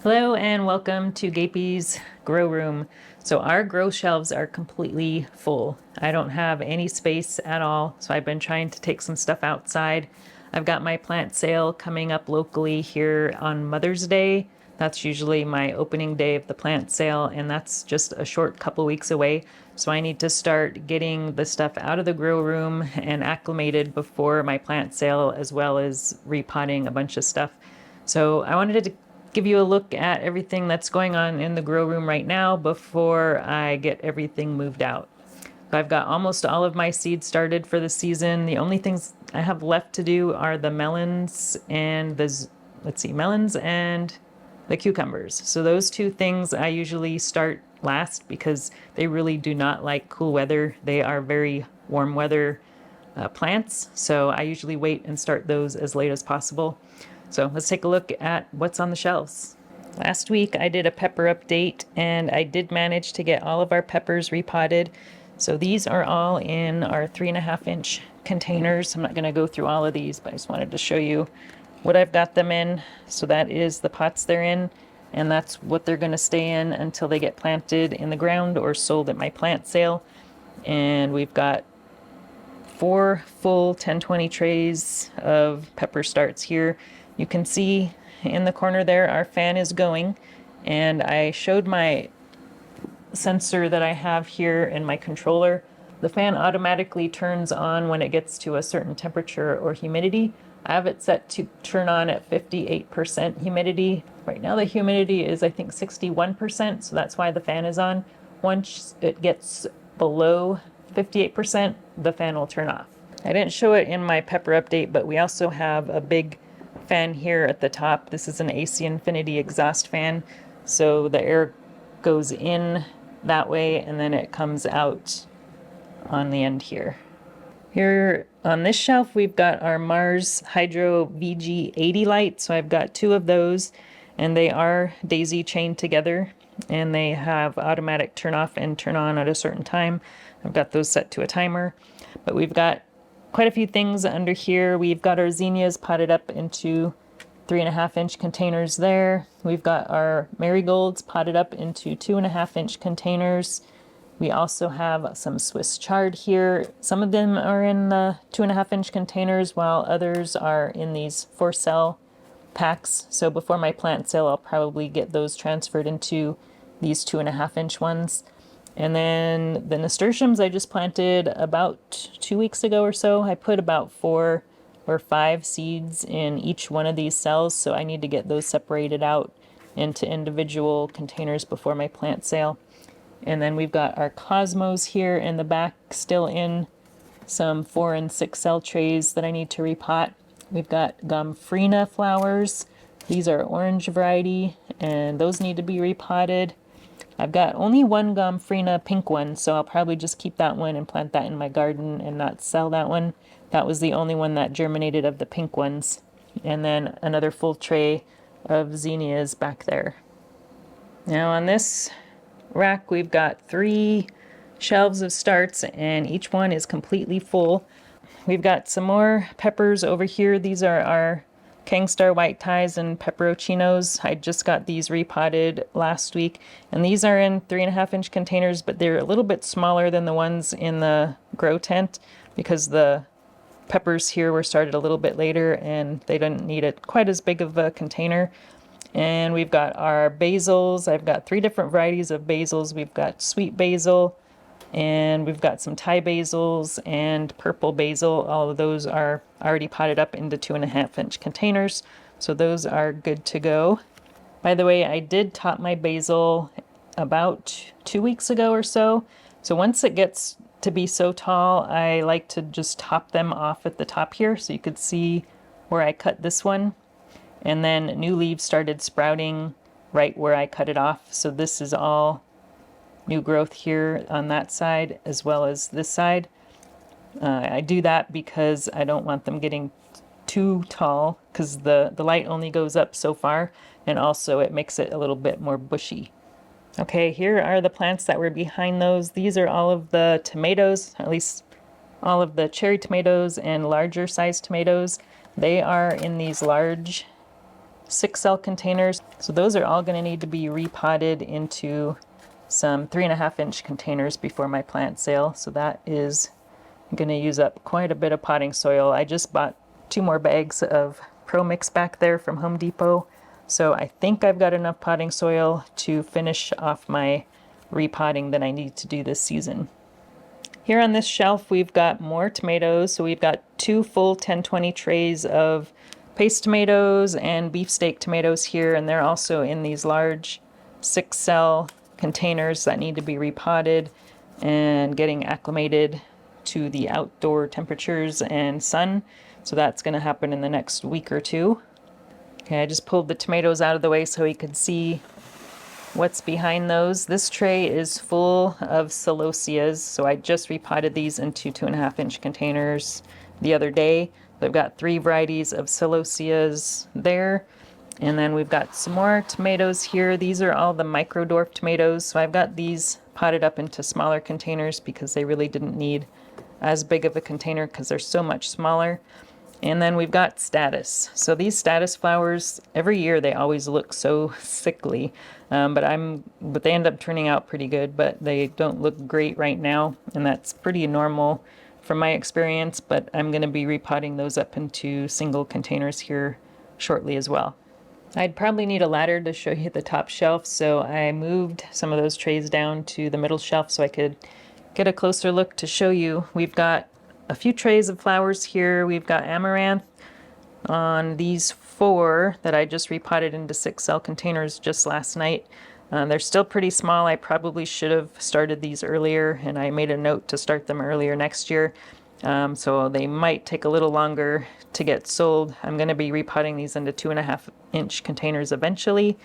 Hello and welcome to Gapeys Grow Room. So our grow shelves are completely full. I don't have any space at all, so I've been trying to take some stuff outside. I've got my plant sale coming up locally here on Mother's Day. That's usually my opening day of the plant sale, and that's just a short couple weeks away. So I need to start getting the stuff out of the grow room and acclimated before my plant sale, as well as repotting a bunch of stuff. So I wanted to give you a look at everything that's going on in the grow room right now before I get everything moved out. I've got almost all of my seeds started for the season. The only things I have left to do are the melons and melons and the cucumbers. So those two things I usually start last because they really do not like cool weather. They are very warm weather plants. So I usually wait and start those as late as possible. So let's take a look at what's on the shelves. Last week I did a pepper update and I did manage to get all of our peppers repotted. So these are all in our 3.5-inch containers. I'm not going to go through all of these, but I just wanted to show you what I've got them in. So that is the pots they're in, and that's what they're going to stay in until they get planted in the ground or sold at my plant sale. And we've got 4 full 1020 trays of pepper starts here. You can see in the corner there our fan is going, and I showed my sensor that I have here in my controller. The fan automatically turns on when it gets to a certain temperature or humidity. I have it set to turn on at 58% humidity. Right now the humidity is I think 61%, so that's why the fan is on. Once it gets below 58%, the fan will turn off. I didn't show it in my pepper update, but we also have a big fan here at the top. This is an AC Infinity exhaust fan, so the air goes in that way and then it comes out on the end here. Here on this shelf we've got our Mars Hydro VG80 light. So I've got 2 of those, and they are daisy chained together, and they have automatic turn off and turn on at a certain time. I've got those set to a timer. But we've got quite a few things under here. We've got our zinnias potted up into 3.5-inch containers there. We've got our marigolds potted up into 2.5-inch containers. We also have some Swiss chard here. Some of them are in the 2.5-inch containers, while others are in these 4-cell packs. So before my plant sale, I'll probably get those transferred into these 2.5-inch ones. And then the nasturtiums I just planted about 2 weeks ago or so. I put about 4 or 5 seeds in each one of these cells, so I need to get those separated out into individual containers before my plant sale. And then we've got our cosmos here in the back, still in some 4 and 6 cell trays that I need to repot. We've got gomphrena flowers. These are orange variety, and those need to be repotted. I've got only one gomphrena pink one, so I'll probably just keep that one and plant that in my garden and not sell that one. That was the only one that germinated of the pink ones. And then another full tray of zinnias back there. Now on this rack we've got 3 shelves of starts, and each one is completely full. We've got some more peppers over here. These are our Kangstar white ties and pepperoncinos. I just got these repotted last week, and these are in 3.5-inch containers, but they're a little bit smaller than the ones in the grow tent because the peppers here were started a little bit later and they didn't need it quite as big of a container. And we've got our basils. I've got 3 different varieties of basils. We've got sweet basil, and we've got some Thai basils and purple basil. All of those are already potted up into 2.5-inch containers, so those are good to go. By the way, I did top my basil about 2 weeks ago or so. So once it gets to be so tall, I like to just top them off at the top here, so you could see where I cut this one. And then new leaves started sprouting right where I cut it off. So this is all new growth here on that side as well as this side. I do that because I don't want them getting too tall, because the light only goes up so far, and also it makes it a little bit more bushy. Okay, here are the plants that were behind those. These are all of the tomatoes, at least all of the cherry tomatoes and larger sized tomatoes. They are in these large 6-cell containers. So those are all going to need to be repotted into some 3.5-inch containers before my plant sale. So that is going to use up quite a bit of potting soil. I just bought 2 more bags of Pro Mix back there from Home Depot. So I think I've got enough potting soil to finish off my repotting that I need to do this season. Here on this shelf we've got more tomatoes. So we've got 2 full 1020 trays of paste tomatoes and beefsteak tomatoes here, and they're also in these large 6-cell containers that need to be repotted and getting acclimated to the outdoor temperatures and sun. So that's going to happen in the next week or 2. Okay, I just pulled the tomatoes out of the way so you could see what's behind those. This tray is full of celosias, so I just repotted these into 2.5-inch containers the other day. I've got 3 varieties of celosias there, and then we've got some more tomatoes here. These are all the micro dwarf tomatoes, so I've got these potted up into smaller containers because they really didn't need as big of a container because they're so much smaller. And then we've got status. So these status flowers, every year they always look so sickly, but they end up turning out pretty good, but they don't look great right now, and that's pretty normal from my experience, but I'm going to be repotting those up into single containers here shortly as well. I'd probably need a ladder to show you the top shelf, so I moved some of those trays down to the middle shelf so I could get a closer look to show you. We've got a few trays of flowers here. We've got amaranth on these 4 that I just repotted into 6-cell containers just last night. They're still pretty small. I probably should have started these earlier, and I made a note to start them earlier next year. So they might take a little longer to get sold. I'm going to be repotting these into 2.5-inch containers eventually.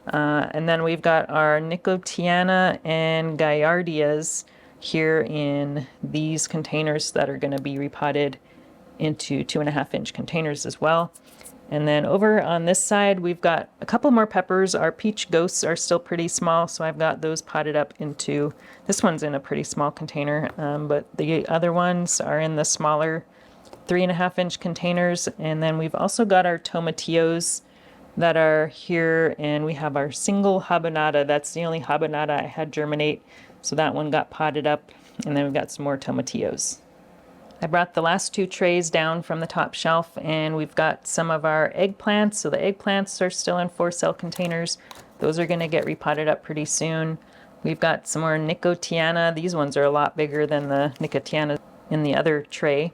And then we've got our Nicotiana and Gaillardias here in these containers that are going to be repotted into 2.5-inch containers as well. And then over on this side, we've got a couple more peppers. Our peach ghosts are still pretty small, so I've got those potted up into, this one's in a pretty small container, but the other ones are in the smaller 3.5-inch containers. And then we've also got our tomatillos that are here, and we have our single habanada. That's the only habanada I had germinate, so that one got potted up. And then we've got some more tomatillos. I brought the last 2 trays down from the top shelf, and we've got some of our eggplants. So the eggplants are still in 4-cell containers. Those are going to get repotted up pretty soon. We've got some more Nicotiana. These ones are a lot bigger than the Nicotiana in the other tray.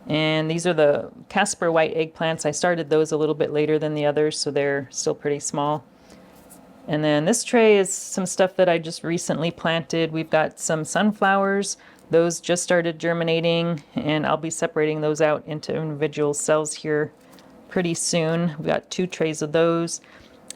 And these are the Casper white eggplants. I started those a little bit later than the others, so they're still pretty small. And then this tray is some stuff that I just recently planted. We've got some sunflowers. Those just started germinating, and I'll be separating those out into individual cells here pretty soon. We've got 2 trays of those.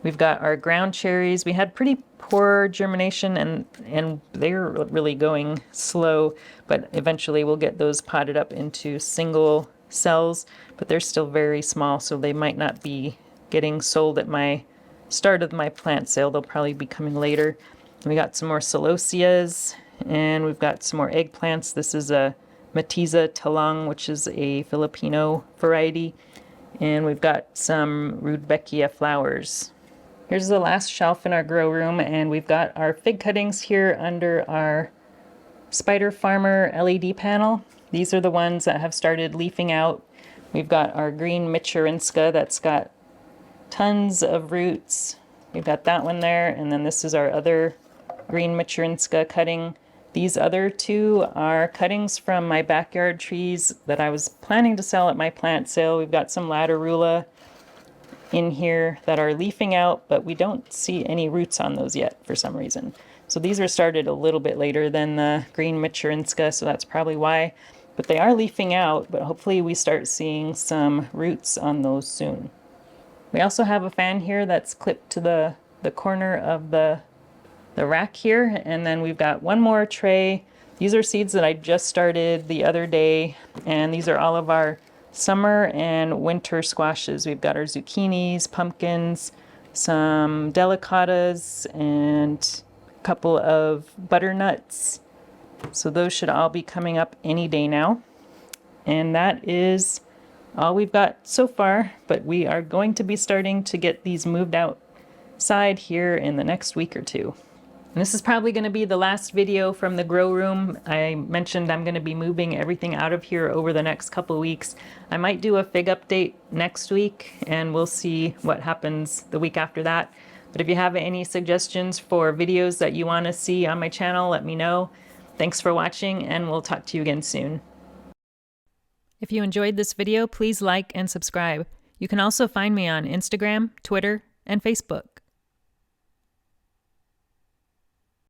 We've got our ground cherries. We had pretty poor germination, and they're really going slow, but eventually we'll get those potted up into single cells, but they're still very small, so they might not be getting sold at my start of my plant sale. They'll probably be coming later. We got some more celosias, and we've got some more eggplants. This is a Matiza Talang, which is a Filipino variety. And we've got some Rudbeckia flowers. Here's the last shelf in our grow room, and we've got our fig cuttings here under our Spider Farmer LED panel. These are the ones that have started leafing out. We've got our green Michurinska that's got tons of roots. We've got that one there, and then this is our other green Michurinska cutting. These other 2 are cuttings from my backyard trees that I was planning to sell at my plant sale. We've got some Latarula in here that are leafing out, but we don't see any roots on those yet for some reason. So these are started a little bit later than the green Michurinska, so that's probably why. But they are leafing out, but hopefully we start seeing some roots on those soon. We also have a fan here that's clipped to the corner of the rack here, and then we've got one more tray. These are seeds that I just started the other day, and these are all of our summer and winter squashes. We've got our zucchinis, pumpkins, some delicatas, and a couple of butternuts. So those should all be coming up any day now. And that is all we've got so far, but we are going to be starting to get these moved out side here in the next week or two. And this is probably going to be the last video from the grow room. I mentioned I'm going to be moving everything out of here over the next couple weeks. I might do a fig update next week, and we'll see what happens the week after that. But if you have any suggestions for videos that you want to see on my channel, let me know. Thanks for watching, and we'll talk to you again soon. If you enjoyed this video, please like and subscribe. You can also find me on Instagram, Twitter, and Facebook.